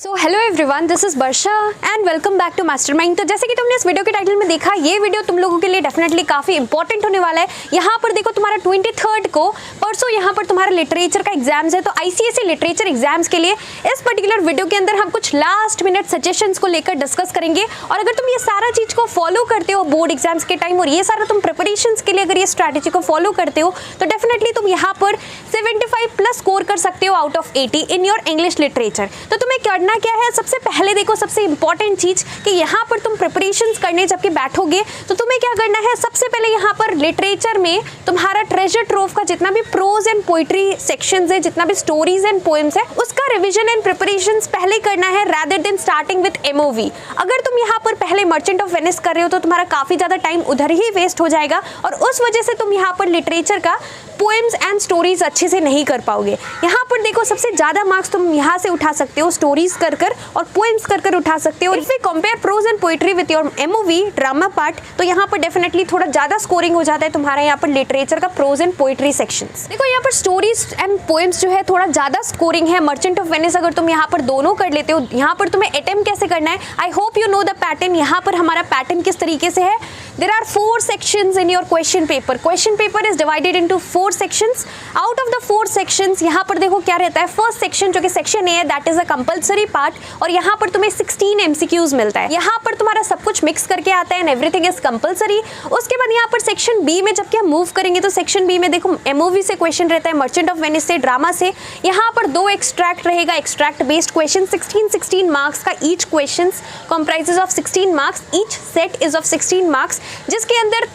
So hello everyone, this is Varsha and welcome back to Mastermind. तो जैसे कि तुमने इस वीडियो के टाइटल में देखा, ये वीडियो तुम लोगों के लिए डेफिनेटली काफी इंपॉर्टेंट होने वाला है। यहाँ पर देखो तुम्हारा 23 को परसों यहाँ पर तुम्हारा लिटरेचर का एग्जाम्स है। तो आईसीएसई लिटरेचर एग्जाम्स के लिए इस पर्टिकुलर वीडियो के अंदर हम कुछ लास्ट मिनट सजेशंस को लेकर डिस्कस करेंगे। और अगर तुम ये सारा चीज को फॉलो करते हो बोर्ड एग्जाम्स के टाइम, और ये सारा तुम प्रिपरेशन के लिए अगर ये स्ट्रैटेजी को फॉलो करते हो, तो डेफिनेटली तुम यहाँ पर 75 प्लस स्कोर कर सकते हो out of 80 in your English literature. तो तुम्हें करना क्या है, सबसे पहले देखो सबसे इंपॉर्टेंट चीज कि यहाँ पर तुम प्रिपरेशंस करने जबकि बैठोगे तो तुम्हें क्या करना है, सबसे पहले यहाँ पर लिटरेचर में तुम्हारा ट्रेजर ट्रोव का जितना भी प्रोज एंड पोइट्री सेक्शंस है, जितना भी स्टोरीज एंड पोएम्स है, उसका रिवीजन एंड प्रिपरेशंस पहले करना है rather than starting with MOV. अगर तुम यहाँ पर पहले मर्चेंट ऑफ वेनिस कर रहे हो तो तुम्हारा काफी ज्यादा टाइम उधर ही वेस्ट हो जाएगा और उस वजह से तुम यहाँ पर लिटरेचर का पोएम्स एंड स्टोरीज अच्छे से नहीं कर पाओगे। यहाँ पर देखो सबसे ज्यादा मार्क्स तुम यहाँ से उठा सकते हो स्टोरीज कर और पोएम्स कर उठा सकते हो। If we compare prose and poetry with your MOV drama part, तो यहाँ पर डेफिनेटली थोड़ा ज्यादा स्कोरिंग हो जाता है तुम्हारा यहाँ पर लिटरेचर का प्रोज एंड पोइट्री सेक्शंस। देखो यहाँ पर स्टोरीज एंड पोएम्स जो है थोड़ा ज्यादा स्कोरिंग है। मर्चेंट ऑफ वेनिस अगर तुम यहाँ पर दोनों कर लेते हो, यहाँ पर तुम्हें अटेम्प्ट कैसे करना है, I hope you know the pattern. यहाँ पर हमारा पैटर्न किस तरीके से है, there are 4 sections in your question paper. Question paper is divided into 4 sections. Out of the 4 sections, यहाँ पर देखो क्या रहता है, फर्स्ट सेक्शन जो कि सेक्शन ए है, that is a compulsory part, और यहाँ पर तुम्हें 16 MCQs मिलता है। यहाँ पर तुम्हारा सब कुछ मिक्स करके आता है एंड एवरीथिंग इज कंपल्सरी। उसके बाद यहाँ पर सेक्शन बी में जबकि हम मूव करेंगे तो सेक्शन बी में देखो एमओवी से क्वेश्चन रहता है, मर्चेंट ऑफ वेनिस से, ड्रामा से। यहाँ पर 2 एक्सट्रैक्ट रहेगा, एक्सट्रैक्ट बेस्ड क्वेश्चन, 16 मार्क्स का each question comprises of 16 marks, each set is of 16 marks, जिसके अंदर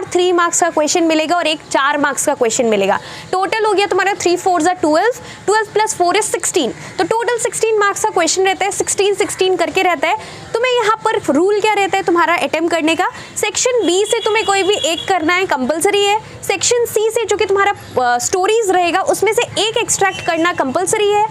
3 मार्क्स का क्वेश्चन मिलेगा और एक 4 मार्क्स का क्वेश्चन मिलेगा। टोटल हो गया तुम्हारा 3 4 12 प्लस 4 इज 16। तो टोटल 16 मार्क्स का क्वेश्चन रहता है, 16 करके रहता है। तुम्हें यहाँ पर रूल क्या रहता है तुम्हारा अटेम्प्ट करने का, सेक्शन बी से तुम्हें कोई भी एक करना है, कंपलसरी है। सेक्शन सी से जो कि तुम्हारा स्टोरीज रहेगा उसमें से एक एक्सट्रैक्ट करना कंपलसरी है।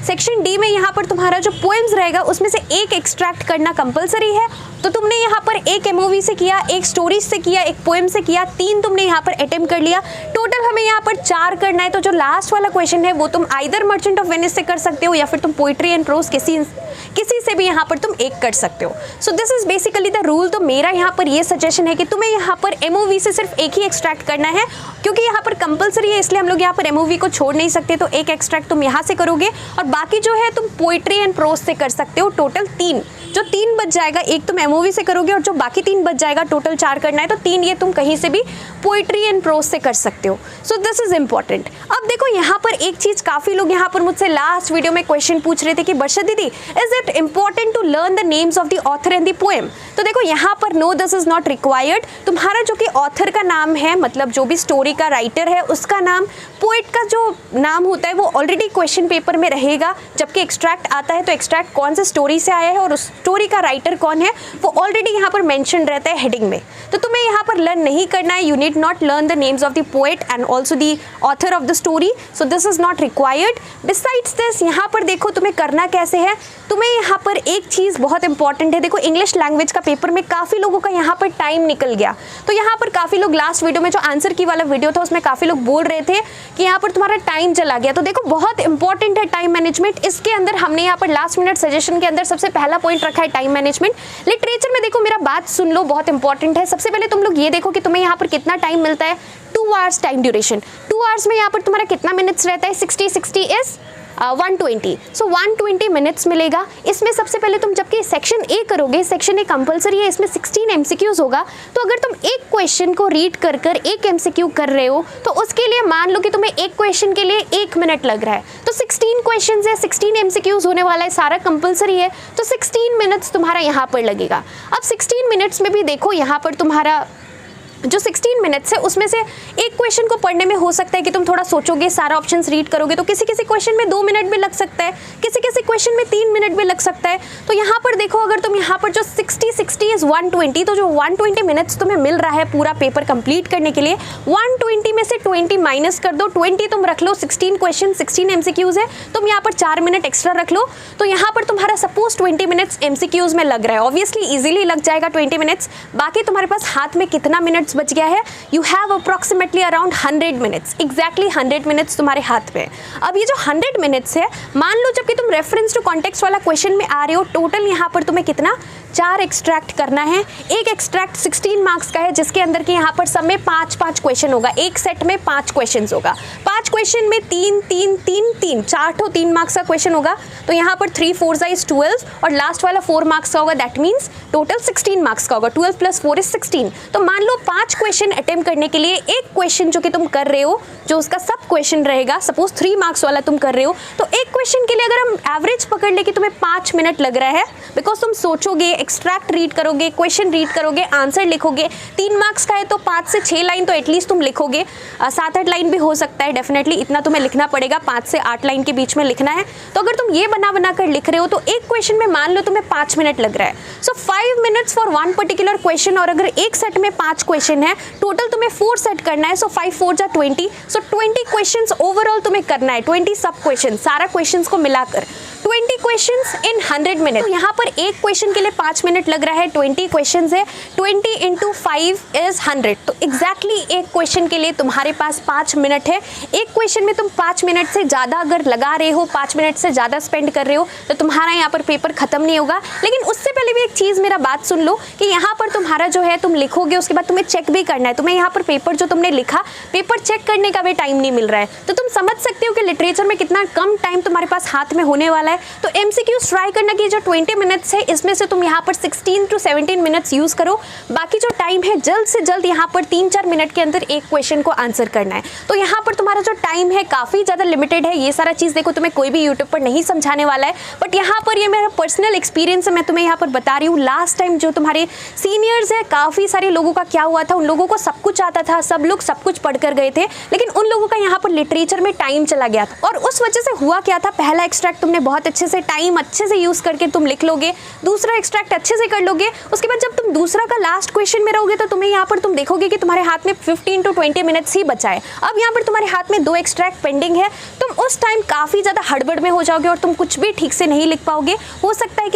सेक्शन डी में यहाँ पर तुम्हारा जो पोएम्स रहेगा उसमें से एक एक्सट्रैक्ट करना कंपलसरी है। तो तुमने यहाँ पर एक एमओवी से किया, एक स्टोरीज से किया, एक पोएम से किया, 3 तुमने यहाँ पर अटेम्प्ट कर लिया। टोटल हमें यहाँ पर 4 करना है। तो जो लास्ट वाला क्वेश्चन है वो तुम आइदर मर्चेंट ऑफ वेनिस से कर सकते हो या फिर तुम पोइट्री एंड प्रोज किसी से भी यहाँ पर तुम एक कर सकते हो। So this is basically the rule. तो मेरा यहाँ पर ये सजेशन है कि तुम्हें यहाँ पर एमओवी से सिर्फ एक ही एक्सट्रैक्ट करना है, क्योंकि यहाँ पर कंपलसरी है इसलिए हम लोग यहाँ पर एमओवी को छोड़ नहीं सकते। तो एक एक्सट्रैक्ट तुम यहाँ से करोगे और बाकी जो है तुम पोइट्री एंड प्रोज से कर सकते हो। टोटल 3 जो 3 बच जाएगा, एक तुम एमओवी से करोगे और जो बाकी 3 बच जाएगा, टोटल 4 करना है, तो 3 ये तुम कहीं से भी पोइट्री एंड प्रोज से कर सकते हो। So this is important. अब देखो यहाँ पर एक चीज, काफी लोग यहाँ पर मुझसे लास्ट वीडियो में क्वेश्चन पूछ रहे थे कि वर्षा दीदी, is it important to learn the names of the author and the poem. तो देखो यहाँ पर no, this is not required. तुम्हारा जो कि ऑथर का नाम है, मतलब जो भी स्टोरी का राइटर है उसका नाम, पोएट का जो नाम होता है वो ऑलरेडी क्वेश्चन पेपर में रहेगा। जबकि एक्सट्रैक्ट आता है तो एक्सट्रैक्ट कौन से स्टोरी से आया है और उस स्टोरी का राइटर कौन है वो ऑलरेडी यहाँ पर मेंशन रहता है हेडिंग में। तो तुम्हें यहाँ पर लर्न नहीं करना है, you need not learn the names of the poet and also the author of the story. So this is not required. Besides this यहाँ पर देखो तुम्हें करना कैसे है, तुम्हें यहाँ पर एक चीज बहुत इंपॉर्टेंट है। देखो इंग्लिश लैंग्वेज का पेपर में काफी लोगों का यहाँ पर टाइम निकल गया। तो यहाँ पर काफी लोग लास्ट वीडियो में जो आंसर की वाला वीडियो था उसमें काफी लोग बोल रहे थे कि यहाँ पर तुम्हारा टाइम चला गया। तो देखो बहुत इंपॉर्टेंट है टाइम मैनेजमेंट। इसके अंदर हमने यहाँ पर लास्ट मिनट सजेशन के अंदर सबसे पहला पॉइंट रखा है टाइम मैनेजमेंट। लिटरेचर में देखो मेरा बात सुन लो, बहुत इंपॉर्टेंट है। सबसे पहले तुम लोग ये देखो कि तुम्हें यहाँ पर कितना टाइम मिलता है, 2 आवर्स टाइम ड्यूरेशन। 2 आवर्स में यहाँ पर तुम्हारा कितना मिनट्स रहता है, 60 इज 120। सो 120 मिनट्स मिलेगा। इसमें सबसे पहले तुम जबकि सेक्शन ए करोगे, सेक्शन ए कंपलसरी है, इसमें 16 MCQs होगा। तो अगर तुम एक क्वेश्चन को रीड कर एक MCQ कर रहे हो तो उसके लिए मान लो कि तुम्हें एक क्वेश्चन के लिए 1 मिनट लग रहा है। तो 16 क्वेश्चन है, 16 MCQs होने वाला है, सारा कंपलसरी है, तो 16 मिनट्स तुम्हारा यहाँ पर लगेगा। अब 16 मिनट्स में भी देखो यहाँ पर तुम्हारा जो 16 मिनट्स है उसमें से एक क्वेश्चन को पढ़ने में हो सकता है कि तुम थोड़ा सोचोगे, सारा ऑप्शंस रीड करोगे, तो किसी क्वेश्चन में 2 मिनट भी लग सकता है, किसी क्वेश्चन में 3 मिनट भी लग सकता है। तो यहाँ पर देखो अगर तुम यहाँ पर जो 60 इज 120, तो जो 120 मिनट्स तुम्हें मिल रहा है पूरा पेपर कंप्लीट करने के लिए, 120 में से 20 माइनस कर दो, 20 तुम रख लो। 16 क्वेश्चन 16 MCQs है, तुम यहाँ पर 4 मिनट एक्स्ट्रा रख लो। तो यहाँ पर तुम्हारा सपोज 20 मिनट्स MCQs में लग रहा है, ऑब्वियसली इजीली लग जाएगा 20 मिनट्स। बाकी तुम्हारे पास हाथ में कितना मिनट्स मिनट्स बच गया है। You have approximately around 100 minutes, exactly 100 minutes तुम्हारे हाथ में। अब ये जो 100 मिनट्स है, मान लो जबकि तुम रेफरेंस टू कॉन्टेक्स्ट वाला क्वेश्चन में आ रहे हो, टोटल यहाँ पर तुम्हें कितना 4 एक्सट्रैक्ट करना है। एक एक्सट्रैक्ट 16 मार्क्स का है, जिसके अंदर के यहाँ पर सब में 5-5 क्वेश्चन होगा। एक सेट में 5 क्वेश्चन होगा, 5 क्वेश्चन में 3 4 3 मार्क्स का क्वेश्चन होगा। तो यहाँ पर 3 4 इज 12 और लास्ट वाला 4 मार्क्स का होगा। दैट मीन्स टोटल 16 मार्क्स का होगा। 12 + 4 इज 16। तो मान लो 5 क्वेश्चन अटेम्प्ट करने के लिए एक क्वेश्चन जो कि तुम कर रहे हो, जो उसका सब क्वेश्चन रहेगा, सपोज 3 मार्क्स वाला तुम कर रहे हो, तो एक क्वेश्चन के लिए अगर हम एवरेज पकड़ ले कि तुम्हें 5 मिनट लग रहा है, बिकॉज तुम सोचोगे, एक्सट्रैक्ट रीड करोगे, क्वेश्चन रीड करोगे, आंसर लिखोगे। 3 मार्क्स का है तो 5 से 6 लाइन तो एटलीस्ट तुम लिखोगे, 7-8 लाइन भी हो सकता है, डेफिनेटली इतना तुम्हें लिखना पड़ेगा, 5 से 8 लाइन के बीच में लिखना है। तो अगर तुम ये बना कर लिख रहे हो तो एक क्वेश्चन में मान लो तुम्हें 5 मिनट लग रहा है। सो 5 मिनट्स फॉर 1 पर्टिकुलर क्वेश्चन। और अगर एक सेट में 5 क्वेश्चन है, टोटल तुम्हें 4 सेट करना है। सो 5 4 जा 20। सो 20 क्वेश्चन ओवरऑल तुम्हें करना है, 20 सब क्वेश्चन, सारा क्वेश्चन को मिलाकर 20 क्वेश्चंस इन 100 मिनट। तो यहाँ पर एक क्वेश्चन के लिए 5 मिनट लग रहा है, 20 क्वेश्चंस है, 20 × 5 इज 100। तो एग्जैक्टली एक क्वेश्चन के लिए तुम्हारे पास 5 मिनट है। एक क्वेश्चन में तुम 5 मिनट से ज़्यादा अगर लगा रहे हो, 5 मिनट से ज़्यादा स्पेंड कर रहे हो, तो तुम्हारा यहाँ पर पेपर खत्म नहीं होगा। लेकिन उससे पहले भी एक चीज़ मेरा बात सुन लो कि यहाँ पर तुम्हारा जो है, तुम लिखोगे, उसके बाद तुम्हें चेक भी करना है। तुम्हें यहाँ पर पेपर जो तुमने लिखा, पेपर चेक करने का भी टाइम नहीं मिल रहा है। तो तुम समझ सकते हो कि लिटरेचर में कितना कम टाइम तुम्हारे पास हाथ में होने वाला है। तो MCQs ट्राई करना कि जो 20 मिनट्स है, इसमें से तुम यहाँ पर 16 to 17 मिनट्स यूज़ करो। बाकी जो टाइम है, जल्द से जल्द यहाँ पर 3-4 मिनट के अंदर एक क्वेश्चन को आंसर करना है। तो यहाँ पर तुम्हारा जो टाइम है काफ़ी ज़्यादा लिमिटेड है। ये सारा चीज़ देखो तुम्हें कोई भी यूट्यूब पर नहीं समझाने वाला है, बट यहाँ पर ये मेरा पर्सनल एक्सपीरियंस है, मैं तुम्हें यहाँ पर बता रही हूँ। लास्ट टाइम जो तुम्हारे सीनियर्स है, काफ़ी सारे लोगों का क्या हुआ था, उन लोगों को सब कुछ आता था, सब लोग सब कुछ पढ़ कर गए थे, लेकिन उन लोगों का यहाँ पर लिटरेचर में टाइम चला गया था। और उस वजह से हुआ क्या था, पहला एक्सट्रैक्ट तुमने बहुत अच्छे से टाइम अच्छे से यूज़ करके तुम लिख लोगे, दूसरा एक्सट्रैक्ट अच्छे से कर लोगे, उसके बाद जब तुम दूसरा का लास्ट क्वेश्चन में रहोगे तो तुम्हें यहाँ पर तुम देखोगे कि तुम्हारे हाथ में 15 to 20 मिनट्स ही बचा है। अब यहाँ पर तुम्हारे हाथ में 2 एक्सट्रैक्ट पेंडिंग है। तुम उस टाइम काफ़ी ज़्यादा हड़बड़ में हो जाओगे और तुम कुछ भी ठीक से नहीं लिख पाओगे। हो सकता है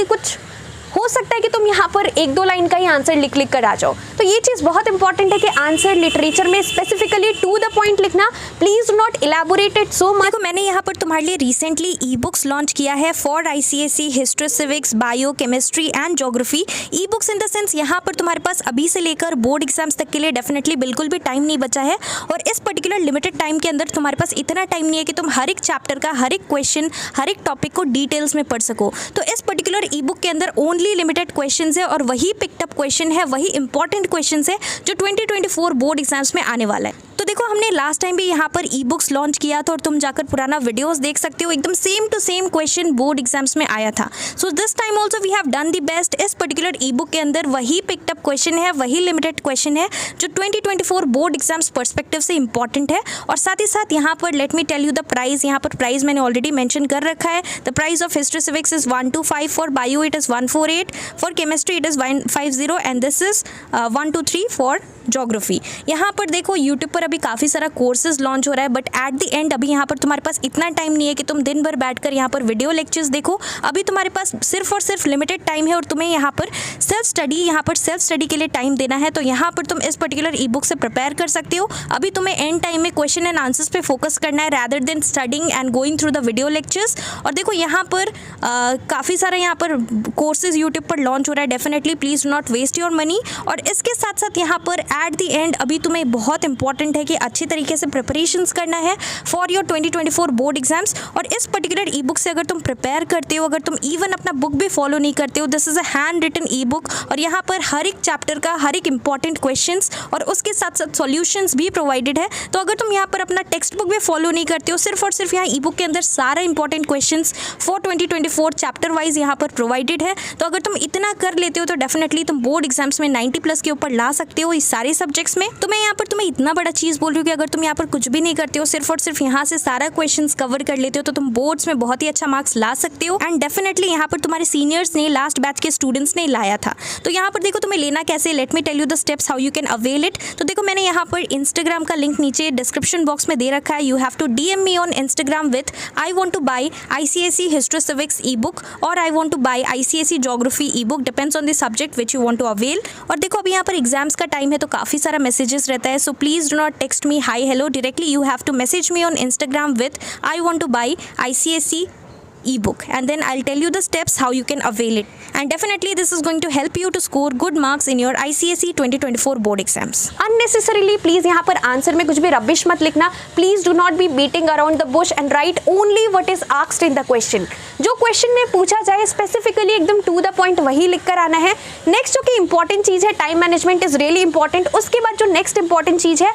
कि तुम यहाँ पर 1-2 लाइन का ही आंसर लिख कर आ जाओ। तो ये चीज़ बहुत इंपॉर्टेंट है कि आंसर लिटरेचर में स्पेसिफिकली टू द पॉइंट लिखना। Please not elaborate it so much. देखो, मैंने यहाँ पर तुम्हारे लिए रिसेंटली ई बुक्स लॉन्च किया है for ICSE, history, civics, bio, chemistry and geography. E books in the sense यहाँ पर तुम्हारे पास अभी से लेकर बोर्ड एग्जाम्स तक के लिए डेफिनेटली बिल्कुल भी टाइम नहीं बचा है। और इस पर्टिकुलर लिमिटेड टाइम के अंदर तुम्हारे पास इतना टाइम नहीं है कि तुम हर एक चैप्टर का हर एक क्वेश्चन, हर एक टॉपिक को डिटेल्स में पढ़ सको। तो इस पर्टिकुलर ई बुक के अंदर ओनली लिमिटेड क्वेश्चंस है और वही पिक्ड अप क्वेश्चन है, वही इंपॉर्टेंट क्वेश्चंस है जो 2024 बोर्ड एग्जाम्स में आने वाला है। तो देखो, हमने लास्ट टाइम भी यहाँ पर ई बुक्स लॉन्च किया था और तुम जाकर पुराना वीडियोस देख सकते हो, एकदम same to same question board exams में आया था। So this time also we have done the best. इस पर्टिकुलर ई बुक के अंदर वही पिक्ड अप क्वेश्चन है, वही लिमिटेड क्वेश्चन है जो 2024 बोर्ड एग्जाम्स पर्सपेक्टिव से इंपॉर्टेंट है। और साथ ही साथ यहाँ पर let me tell you the price. यहाँ पर प्राइस मैंने ऑलरेडी मेंशन कर रखा है। The price of history civics is 125, for bio it is 148, for chemistry it is 150 and this is 123 for geography. यहाँ पर देखो, यूट्यूब पर अभी काफ़ी सारा कोर्सेज लॉन्च हो रहा है, बट एट द एंड अभी यहाँ पर तुम्हारे पास इतना टाइम नहीं है कि तुम दिन भर बैठकर यहाँ पर वीडियो लेक्चर्स देखो। अभी तुम्हारे पास सिर्फ और सिर्फ लिमिटेड टाइम है और तुम्हें यहाँ पर सेल्फ स्टडी के लिए टाइम देना है। तो यहाँ पर तुम इस पर्टिकुलर ई बुक से प्रिपेयर कर सकते हो। अभी तुम्हें एंड टाइम में क्वेश्चन एंड आंसर्स पे फोकस करना है rather than studying and going through the video lectures. और देखो, यहाँ पर काफ़ी सारा यहाँ पर कोर्सेज यूट्यूब पर लॉन्च हो रहा है। Definitely please do not waste your money. और इसके साथ साथ यहाँ पर एट द एंड अभी तुम्हें बहुत इंपॉर्टेंट है कि अच्छी तरीके से प्रिपरेशंस करना है फॉर योर 2024 बोर्ड एग्जाम्स। और इस पर्टिकुलर ई बुक से अगर तुम प्रिपेयर करते हो, अगर तुम इवन अपना बुक भी फॉलो नहीं करते हो, this is a handwritten e book और यहाँ पर हर एक चैप्टर का हर एक इंपॉर्टेंट क्वेश्चंस और उसके साथ साथ सॉल्यूशंस भी प्रोवाइडेड है। तो अगर तुम यहाँ पर अपना टेक्स्ट बुक भी फॉलो नहीं करते हो, सिर्फ और सिर्फ यहाँ ई बुक के अंदर सारा important questions for 2024 chapter wise यहाँ पर प्रोवाइडेड है। तो अगर तुम इतना कर लेते हो तो डेफिनेटली तुम बोर्ड एग्जाम्स में 90+ के ऊपर ला सकते हो इस सारे सब्जेक्ट्स में। तो मैं यहाँ पर तुम्हें इतना बड़ा चीज चीज़ बोल रही हूँ कि अगर तुम यहाँ पर कुछ भी नहीं करते हो, सिर्फ और सिर्फ यहाँ से सारा क्वेश्चंस कवर कर लेते हो, तो तुम बोर्ड्स में बहुत ही अच्छा मार्क्स ला सकते हो। एंड डेफिनेटली यहाँ पर तुम्हारे सीनियर्स ने, लास्ट बैच के स्टूडेंट्स ने लाया था। तो यहाँ पर देखो तुम्हें लेना कैसे, let me tell you the steps how you can avail it. तो देखो मैंने यहाँ पर इंस्टाग्राम का लिंक नीचे डिस्क्रिप्शन बॉक्स में दे रखा है। You have to DM me on Instagram with I want to buy ICSE history civics e book और I want to buy ICSE geography e book, depends on the subject which you want to avail. और देखो अभी यहाँ पर exams का time है तो काफ़ी सारा मैसेजेस रहता है, so please do not text me hi hello directly, you have to message me on Instagram with I want to buy ICSE ebook, and then I'll tell you the steps how you can avail it, and definitely this is going to help you to score good marks in your ICSE 2024 board exams. Unnecessarily please यहाँ पर answer में कुछ भी rubbish मत लिखना। Please do not be beating around the Bush and right only what is asked in the question. जो question में पूछा जाए स्पेसिफिकली एकदम टू द पॉइंट वही लिख कर आना है। नेक्स्ट जो कि इंपॉर्टेंट चीज़ है, time management is really important. उसके बाद जो नेक्स्ट इंपॉर्टेंट चीज़ है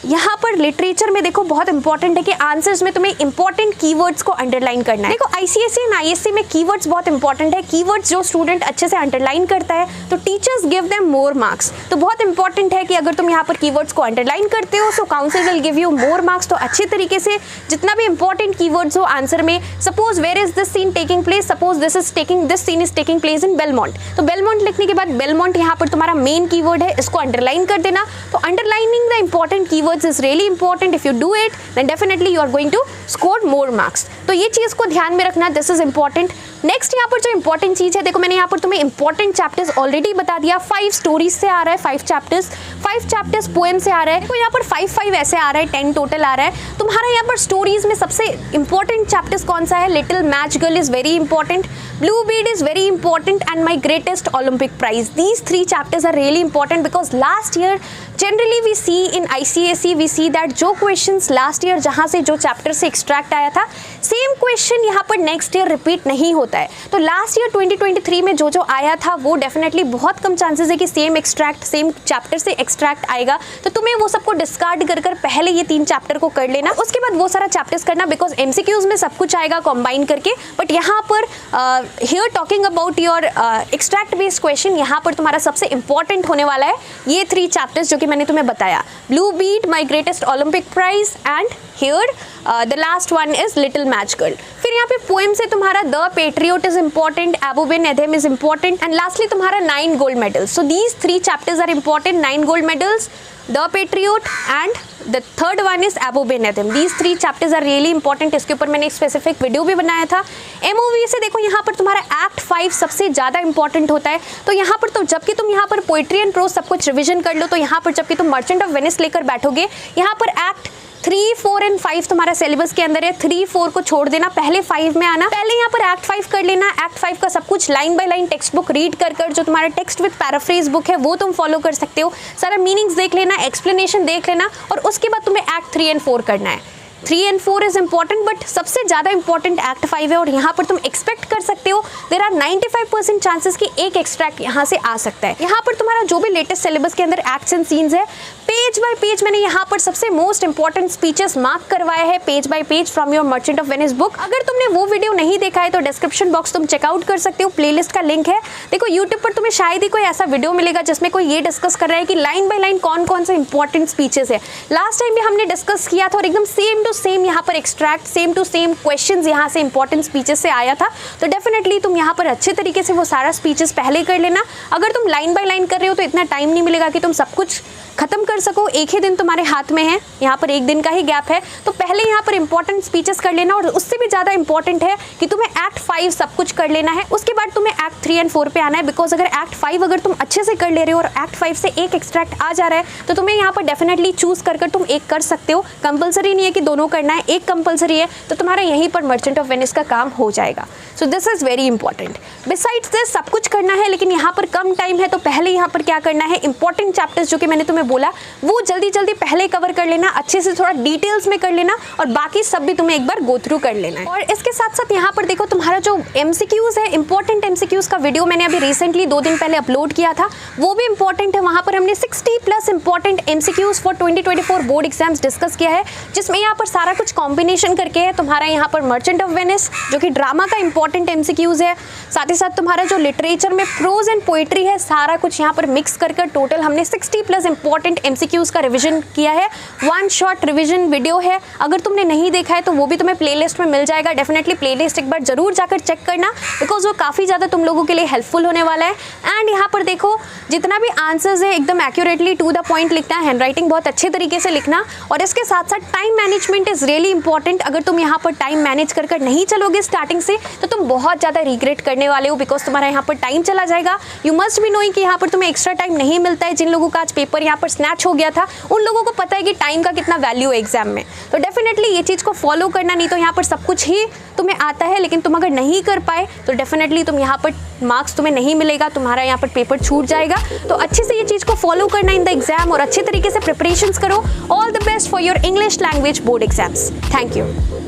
यहाँ पर लिटरेचर में देखो बहुत इंपॉर्टेंट है कि आंसर्स में तुम्हें इंपॉर्टेंट कीवर्ड्स को अंडरलाइन करना है। देखो ICSE एंड ISC में कीवर्ड्स बहुत इंपॉर्टेंट है। कीवर्ड्स जो स्टूडेंट अच्छे से अंडरलाइन करता है तो teachers give them more marks. तो बहुत इंपॉर्टेंट है कि अगर तुम यहाँ पर कीवर्ड्स को अंडरलाइन करते हो so council will give you more marks. तो अच्छे तरीके से जितना भी इंपॉर्टेंट कीवर्ड्स हो आंसर में, suppose where is this scene taking place, suppose this scene is taking place in Belmont, तो बेलमोंट लिखने के बाद बेलमोंट यहाँ पर तुम्हारा मेन कीवर्ड है, इसको अंडरलाइन कर देना। तो underlining the important keywords is really important. If you do it then definitely you are going to score more marks। तो ये चीज़ को ध्यान में रखना, दिस इज इंपॉर्टेंट। नेक्स्ट यहाँ पर जो इंपॉर्टेंट चीज़ है, देखो मैंने यहाँ पर तुम्हें इंपॉर्टेंट चैप्टर्स ऑलरेडी बता दिया। 5 स्टोरीज से आ रहा है, 5 चैप्टर्स पोएम से आ रहा है। तो यहाँ पर 5 ऐसे आ रहा है, 10 टोटल आ रहा है। तुम्हारा यहाँ पर स्टोरीज में सबसे इंपॉर्टेंट चैप्टर्स कौन सा है? Little match girl is very important, blue bead is very important and my greatest Olympic prize. These 3 chapters are really important because last year generally we see in ICSE we see that जो questions last year जहाँ से जो chapter से extract आया था same question यहाँ पर next year repeat नहीं होता है। तो लास्ट ईयर 2023 में जो आया था वो डेफिनेटली बहुत कम चांसेस है कि सेम चैप्टर से एक्सट्रैक्ट आएगा। तो तुम्हें वो सबको डिस्कार्ड कर पहले ये 3 चैप्टर को कर लेना, उसके बाद वो सारा चैप्टर्स करना बिकॉज MCQs में सब कुछ आएगा कॉम्बाइन करके। बट यहाँ पर here talking about your extract based question, यहाँ पर तुम्हारा सबसे इंपॉर्टेंट होने वाला है ये 3 चैप्टर्स जो कि मैंने तुम्हें बताया, blue bead, my greatest Olympic prize and here the last one is little match girl. फिर यहाँ पे पोएम से तुम्हारा the Patriot is important, Abou Ben Adhem is important and lastly तुम्हारा 9 gold medals. So these 3 chapters are important, 9 gold medals, the patriot and the third one is Abou Ben Adhem. These 3 chapters are really important. इसके ऊपर मैंने एक specific video भी बनाया था। MOV से देखो यहाँ पर तुम्हारा एक्ट 5 सबसे ज़्यादा इंपॉर्टेंट होता है। तो यहाँ पर तो जबकि तुम यहाँ पर पोइट्री एंड प्रोज सब कुछ रिविजन कर लो, तो यहाँ पर जबकि तुम मर्चेंट ऑफ वेनिस लेकर बैठोगे, यहाँ पर एक्ट 3, 4 एंड 5 तुम्हारा सिलेबस के अंदर है। 3, 4 को छोड़ देना, पहले 5 में आना। पहले यहाँ पर एक्ट 5 कर लेना। एक्ट 5 का सब कुछ line by line text book read कर जो तुम्हारा टेक्स्ट विद पैराफ्रेज बुक है वो तुम फॉलो कर सकते हो। सारा मीनिंग्स देख लेना, एक्सप्लेनेशन देख लेना और उसके बाद तुम्हें एक्ट 3 एंड 4 करना है। 3 एंड 4 इज इंपॉर्टेंट बट सबसे ज़्यादा इंपॉर्टेंट एक्ट 5 है और यहाँ पर तुम एक्सपेक्ट कर सकते हो देर आर 95% चांसेस कि एक एक्सट्रैक्ट यहाँ से आ सकता है। यहाँ पर तुम्हारा जो भी लेटेस्ट सिलेबस के अंदर एक्ट्स एंड सीन्स है, पेज बाय पेज मैंने यहाँ पर सबसे मोस्ट इंपॉर्टेंट स्पीचेस मार्क करवाया है page bye page from your merchant of Venice book. अगर तुमने वो वीडियो नहीं देखा है तो डिस्क्रिप्शन बॉक्स तुम चेकआउट कर सकते हो, प्लेलिस्ट का लिंक है। देखो यूट्यूब पर तुम्हें शायद ही कोई ऐसा वीडियो मिलेगा जिसमें कोई ये डिस्कस कर रहा है कि लाइन बाय लाइन कौन कौन से इंपॉर्टेंट स्पीचेस है। लास्ट टाइम भी हमने डिस्कस किया था और एकदम सेम टू सेम यहाँ पर extract, same to same questions यहाँ से इंपॉर्टेंट स्पीचेस से आया था। तो डेफिनेटली तुम यहाँ पर अच्छे तरीके से वो सारा स्पीचेस पहले कर लेना। अगर तुम लाइन बाय लाइन कर रहे हो तो इतना टाइम नहीं मिलेगा कि तुम सब कुछ खत्म कर सको। एक ही दिन तुम्हारे हाथ में है, यहाँ पर एक दिन का ही गैप है। तो पहले यहाँ पर इंपॉर्टेंट स्पीचेस कर लेना और उससे भी ज़्यादा इंपॉर्टेंट है कि तुम्हें एक्ट 5 सब कुछ कर लेना है। उसके बाद तुम्हें एक्ट 3 एंड 4 पे आना है बिकॉज अगर एक्ट 5 अगर तुम अच्छे से कर ले रहे हो और एक्ट 5 से एक एक्सट्रैक्ट आ जा रहा है तो तुम्हें यहाँ पर डेफिनेटली चूज कर तुम एक कर सकते हो। कंपलसरी नहीं है कि दोनों करना है, एक कंपलसरी है तो तुम्हारा यहीं पर मर्चेंट ऑफ वेनिस का काम हो जाएगा। So this is very important. Besides this सब कुछ करना है लेकिन यहाँ पर कम टाइम है तो पहले यहाँ पर क्या करना है, इंपॉर्टेंट चैप्टर्स जो कि मैंने तुम्हें बोला वो जल्दी जल्दी पहले कवर कर लेना, अच्छे से थोड़ा डिटेल्स में कर लेना और बाकी सब भी तुम्हें एक बार गो थ्रू कर लेना है। और इसके साथ साथ यहाँ पर देखो तुम्हारा जो MCQs है, इंपॉर्टेंट MCQs का वीडियो मैंने अभी रिसेंटली 2 दिन पहले अपलोड किया था, वो भी इंपॉर्टेंट है। वहाँ पर हमने 60+ important MCQs for 2024 board exams discuss किया है जिसमें यहाँ पर सारा कुछ कॉम्बिनेशन करके है। तुम्हारा यहाँ पर मर्चेंट ऑफ वेनिस जो कि ड्रामा का इंपॉर्टेंट MCQs है, साथ ही साथ तुम्हारा जो लिटरेचर में प्रोज एंड पोइट्री है, सारा कुछ यहाँ पर मिक्स कर टोटल हमने 60+ इंपॉर्टेंट इंपॉर्टेंट MCQs का रिवीजन किया है। 1 शॉर्ट रिवीजन वीडियो है, अगर तुमने नहीं देखा है तो वो भी तुम्हें प्लेलिस्ट में मिल जाएगा। डेफिनेटली प्लेलिस्ट एक बार जरूर जाकर चेक करना, बिकॉज वो काफ़ी ज़्यादा तुम लोगों के लिए हेल्पफुल होने वाला है। एंड यहाँ पर देखो जितना भी आंसर्स है एकदम एक्यूरेटली टू द पॉइंट लिखना, हैंडराइटिंग बहुत अच्छे तरीके से लिखना, और इसके साथ साथ time management is really important. अगर तुम यहाँ पर टाइम मैनेज कर नहीं चलोगे स्टार्टिंग से तो तुम बहुत ज़्यादा रिग्रेट करने वाले हो, बिकॉज तुम्हारा यहाँ पर टाइम चला जाएगा। यू मस्ट बी नोइंग कि यहाँ पर तुम्हें एक्स्ट्रा टाइम नहीं मिलता है। जिन लोगों का आज पेपर यहाँ पर स्नैच हो गया था उन लोगों को पता है कि टाइम का कितना वैल्यू है एग्जाम में। तो डेफिनेटली ये चीज़ को फॉलो करना, नहीं तो यहाँ पर सब कुछ ही तुम्हें आता है लेकिन तुम अगर नहीं कर पाए तो डेफिनेटली तुम यहाँ पर मार्क्स तुम्हें नहीं मिलेगा, तुम्हारा यहाँ पर पेपर छूट जाएगा। तो अच्छे से ये चीज़ को फॉलो करना इन द एग्जाम और अच्छे तरीके से प्रिपरेशंस करो। All the best for your English language board exams. Thank you.